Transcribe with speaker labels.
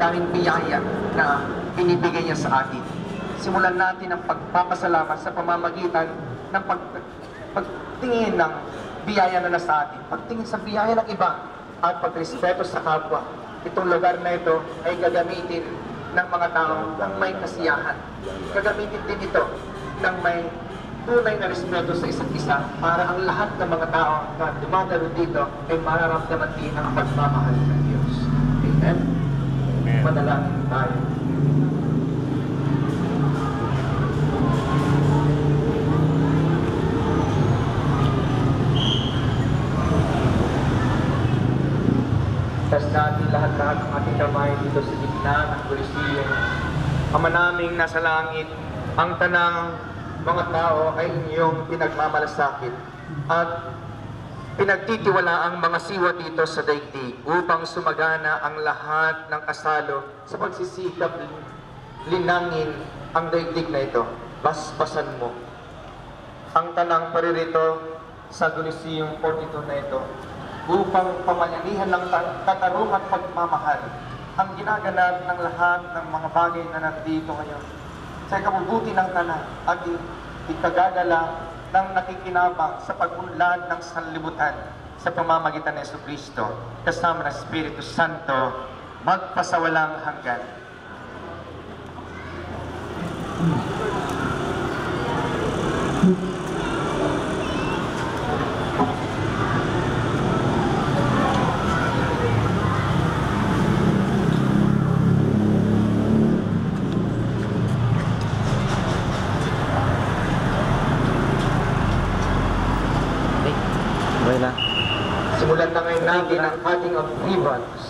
Speaker 1: daming biyaya na binibigay niya sa atin. Simulan natin ang pagpapasalamat sa pamamagitan ng pagtingin ng biyaya na nasa atin, pagtingin sa biyaya ng iba, at pagrespeto sa kapwa. Itong lugar na ito ay gagamitin ng mga tao ng may kasiyahan. Gagamitin din ito ng may tunay na respeto sa isa't isa para ang lahat ng mga tao na dumadalo dito ay mararamdaman din ang pagmamahal ng Diyos. Amen? Manalangin tayo. Tas natin lahat-lahat ng ating kamay dito sa gitna ng Koloseo. Ama naming nasa langit, ang tanang mga tao ay inyong pinagmamalasakit at pinagtitiwala ang mga siwa dito sa daigdig upang sumagana ang lahat ng kasalo sa pagsisikap linangin ang daigdig na ito. Basbasan mo ang tanang paririto sa Koloseo 42 na ito upang pamayanihan ng katarungan at pagmamahal ang ginaganap ng lahat ng mga bagay na nandito ngayon sa kabubuti ng tanan at ikagagala ng nakikinabang sa pag-unlad ng sanlibutan sa pamamagitan ng Jesucristo kasama ng Espiritu Santo magpasawalang hanggan. Simulan na ngayon natin ang ating observance